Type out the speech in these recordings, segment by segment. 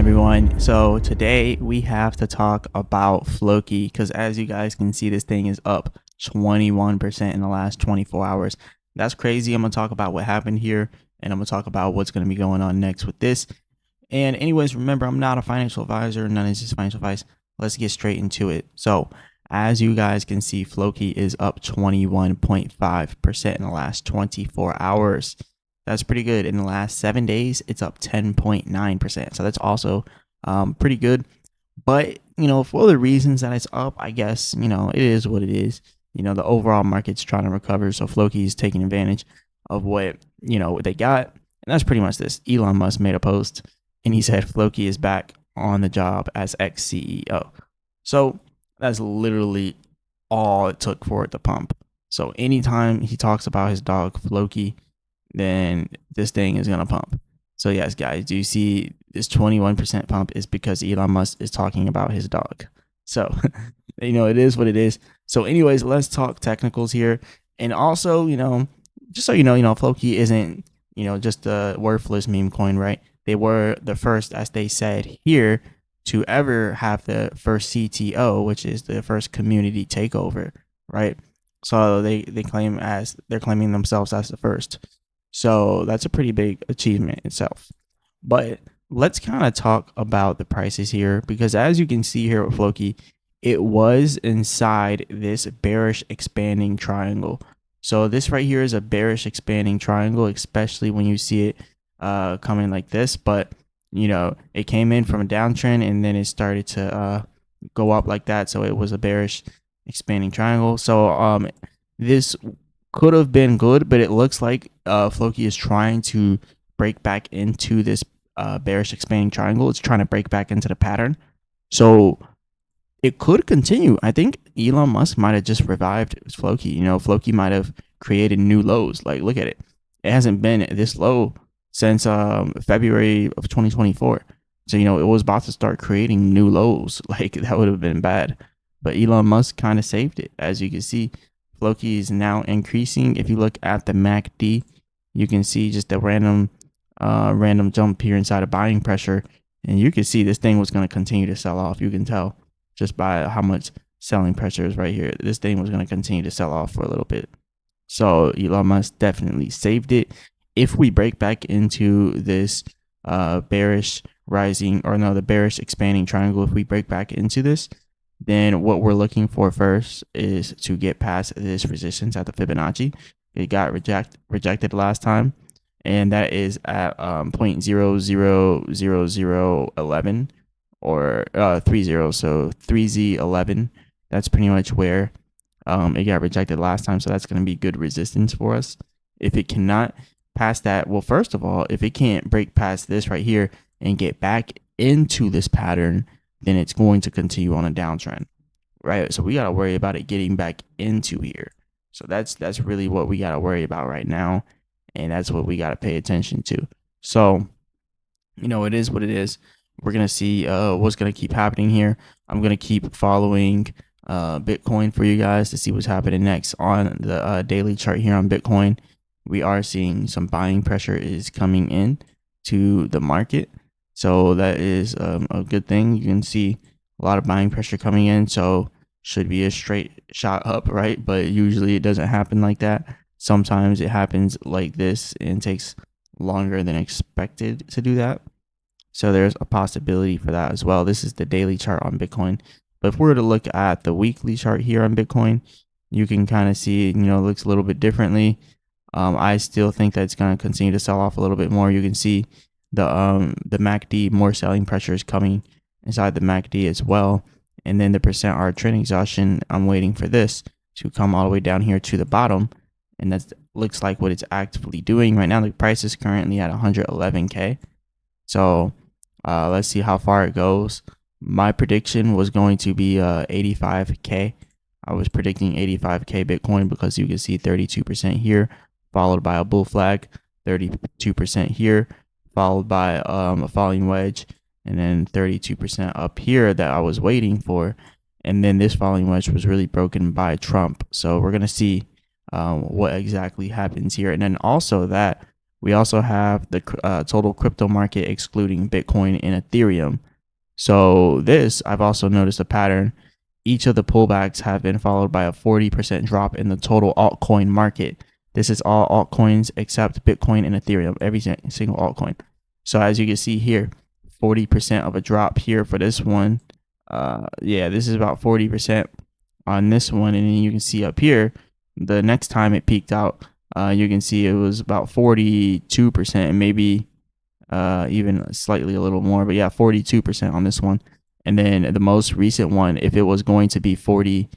everyone? So today we have to talk about Floki because as you guys can see, this thing is up 21% in the last 24 hours. That's crazy. I'm going to talk about what happened here and I'm going to talk about what's going to be going on next with this. And anyways, remember, I'm not a financial advisor. None of this is financial advice. Let's get straight into it. So as you guys can see, Floki is up 21.5% in the last 24 hours. That's pretty good. In the last 7 days, it's up 10.9%. So that's also pretty good. But, for the reasons that it's up, I guess, it is what it is. The overall market's trying to recover. So Floki is taking advantage of what they got. And that's pretty much this. Elon Musk made a post and he said Floki is back on the job as ex-CEO. So that's literally all it took for it to pump. So anytime he talks about his dog Floki, then this thing is going to pump. So yes, guys, do you see this 21% pump is because Elon Musk is talking about his dog. So, it is what it is. So anyways, let's talk technicals here. And also, just so Floki isn't, just a worthless meme coin, right? They were the first, as they said here, to ever have the first CTO, which is the first community takeover, right? So they're claiming themselves as the first. So that's a pretty big achievement itself. But let's kind of talk about the prices here, because as you can see here with Floki, it was inside this bearish expanding triangle. So this right here is a bearish expanding triangle, especially when you see it coming like this. But, it came in from a downtrend and then it started to go up like that. So it was a bearish expanding triangle. So this could have been good, but it looks like Floki is trying to break back into this bearish expanding triangle. It's trying to break back into the pattern. So it could continue. I think Elon Musk might have just revived Floki. Floki might have created new lows. Like, look at it. It hasn't been this low since February of 2024. So, it was about to start creating new lows. Like, that would have been bad. But Elon Musk kind of saved it. As you can see, Floki is now increasing. If you look at the MACD, you can see just a random jump here inside of buying pressure. And you can see this thing was going to continue to sell off. You can tell just by how much selling pressure is right here. This thing was going to continue to sell off for a little bit. So Elon Musk definitely saved it. If we break back into this bearish expanding triangle, if we break back into this, then what we're looking for first is to get past this resistance at the Fibonacci. It got rejected last time, and that is at 0.000011 or 30, so 3Z11. That's pretty much where it got rejected last time, so that's going to be good resistance for us. If it cannot pass that, well, first of all, if it can't break past this right here and get back into this pattern, then it's going to continue on a downtrend, right? So we got to worry about it getting back into here. So that's really what we got to worry about right now, and that's what we got to pay attention to. So, it is what it is. We're going to see what's going to keep happening here. I'm going to keep following Bitcoin for you guys to see what's happening next on the daily chart here on Bitcoin. We are seeing some buying pressure is coming in to the market. So that is a good thing. You can see a lot of buying pressure coming in. So should be a straight shot up, right? But usually it doesn't happen like that. Sometimes it happens like this and takes longer than expected to do that. So there's a possibility for that as well. This is the daily chart on Bitcoin. But if we were to look at the weekly chart here on Bitcoin, you can kind of see, it looks a little bit differently. I still think that it's going to continue to sell off a little bit more. You can see the MACD, more selling pressure is coming inside the MACD as well. And then the percent R trend exhaustion, I'm waiting for this to come all the way down here to the bottom. And that looks like what it's actively doing right now. The price is currently at 111K. So let's see how far it goes. My prediction was going to be 85K. I was predicting 85K Bitcoin because you can see 32% here, followed by a bull flag, 32% here, followed by a falling wedge, and then 32% up here that I was waiting for. And then this falling wedge was really broken by Trump. So we're going to see what exactly happens here. And then also that We also have the total crypto market excluding Bitcoin and Ethereum. So this, I've also noticed a pattern. Each of the pullbacks have been followed by a 40% drop in the total altcoin market. This is all altcoins except Bitcoin and Ethereum, every single altcoin. So as you can see here, 40% of a drop here for this one. Yeah, this is about 40% on this one. And then you can see up here, the next time it peaked out, you can see it was about 42% and maybe even slightly a little more, but yeah, 42% on this one. And then the most recent one, if it was going to be 40%,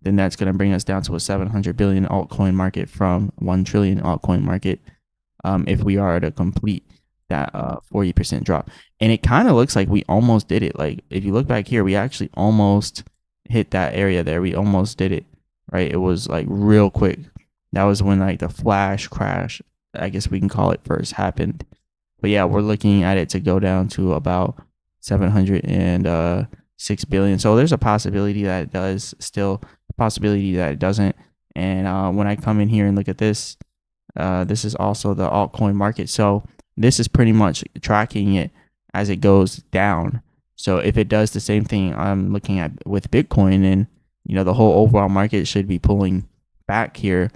then that's going to bring us down to a 700 billion altcoin market from 1 trillion altcoin market. If we are to complete that 40% drop. And it kind of looks like we almost did it. Like if you look back here, we actually almost hit that area there. We almost did it, right? It was like real quick. That was when like the flash crash, I guess we can call it, first happened. But yeah, we're looking at it to go down to about 706 billion. So there's a possibility that it does, still a possibility that it doesn't. And when I come in here and look at this, this is also the altcoin market. So this is pretty much tracking it as it goes down. So if it does the same thing I'm looking at with Bitcoin, and the whole overall market should be pulling back here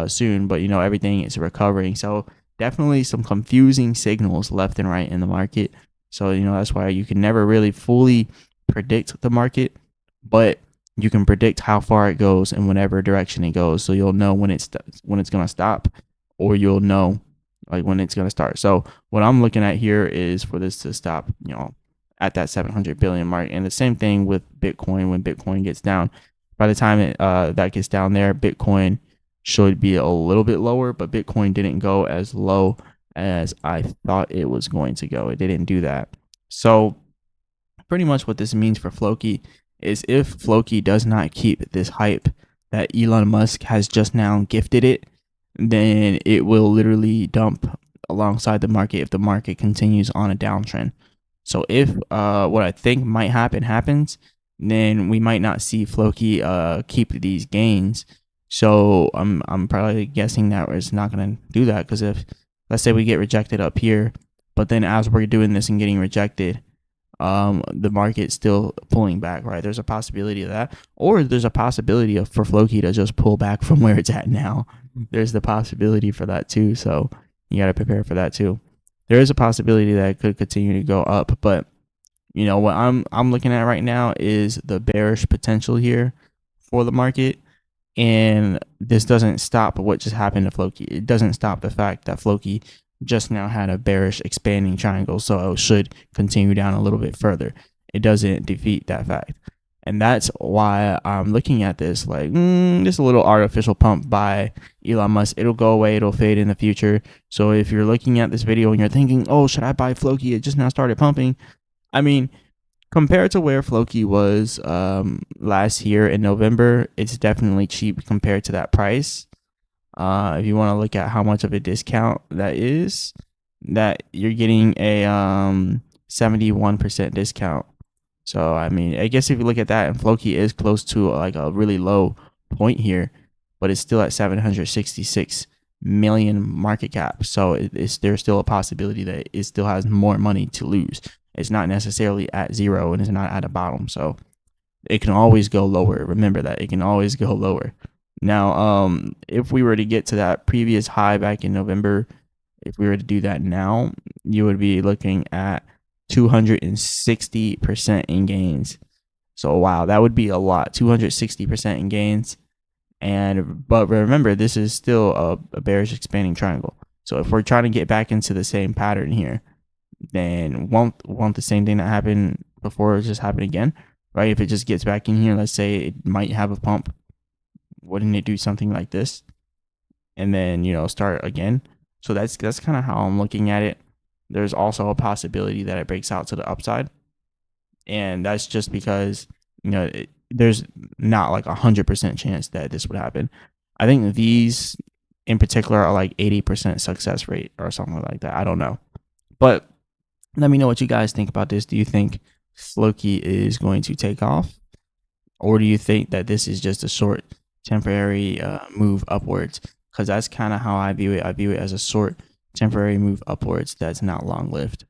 soon, but everything is recovering. So definitely some confusing signals left and right in the market. So that's why you can never really fully predict the market, but you can predict how far it goes and whatever direction it goes. So you'll know when it's going to stop, or you'll know like when it's going to start. So what I'm looking at here is for this to stop, at that 700 billion mark. And the same thing with Bitcoin. When Bitcoin gets down, by the time that gets down there, Bitcoin should be a little bit lower, but Bitcoin didn't go as low as I thought it was going to go. It didn't do that. So pretty much what this means for Floki is if Floki does not keep this hype that Elon Musk has just now gifted it, then it will literally dump alongside the market if the market continues on a downtrend. So if what I think might happen happens, then we might not see Floki keep these gains. So I'm probably guessing that it's not going to do that, because if, let's say, we get rejected up here, but then as we're doing this and getting rejected, the market's still pulling back, right? There's a possibility of that, or there's a possibility of for Floki to just pull back from where it's at now. There's the possibility for that too, so you got to prepare for that too. There is a possibility that it could continue to go up, but what I'm looking at right now is the bearish potential here for the market. And this doesn't stop what just happened to Floki. It doesn't stop the fact that Floki just now had a bearish expanding triangle, so it should continue down a little bit further. It doesn't defeat that fact. And that's why I'm looking at this like, just a little artificial pump by Elon Musk. It'll go away. It'll fade in the future. So if you're looking at this video and you're thinking, oh, should I buy Floki? It just now started pumping. I mean, compared to where Floki was last year in November, it's definitely cheap compared to that price. If you want to look at how much of a discount that is, that you're getting a 71% discount. So I mean, I guess if you look at that, and Floki is close to like a really low point here, but it's still at 766 million market cap. So there's still a possibility that it still has more money to lose. It's not necessarily at zero, and it's not at a bottom. So it can always go lower. Remember that it can always go lower. Now, if we were to get to that previous high back in November, if we were to do that now, you would be looking at 260% in gains. So wow, that would be a lot. 260% in gains. But remember, this is still a bearish expanding triangle. So if we're trying to get back into the same pattern here, then won't the same thing that happened before just happen again, right? If it just gets back in here, let's say it might have a pump, wouldn't it do something like this and then start again? So that's kind of how I'm looking at it. There's also a possibility that it breaks out to the upside, and that's just because there's not like 100% chance that this would happen. I think these in particular are like 80% success rate or something like that. I don't know, but let me know what you guys think about this. Do you think Floki is going to take off, or do you think that this is just a short temporary move upwards? because that's kind of how I view it. I view it as a short temporary move upwards that's not long lived.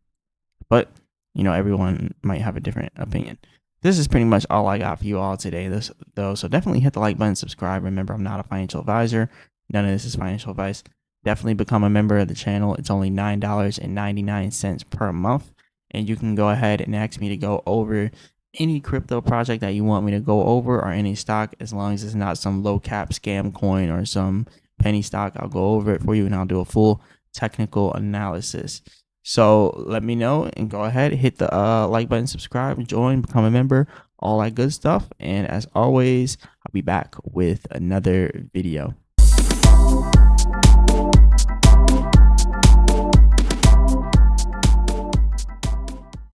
But everyone might have a different opinion. This is pretty much all I got for you all today, so definitely hit the like button, subscribe. Remember, I'm not a financial advisor. None of this is financial advice. Definitely become a member of the channel. It's only $9.99 per month, and you can go ahead and ask me to go over any crypto project that you want me to go over, or any stock, as long as it's not some low cap scam coin or some penny stock. I'll go over it for you, and I'll do a full technical analysis. So let me know, and go ahead, hit the like button, subscribe, join, become a member, all that good stuff. And as always, I'll be back with another video.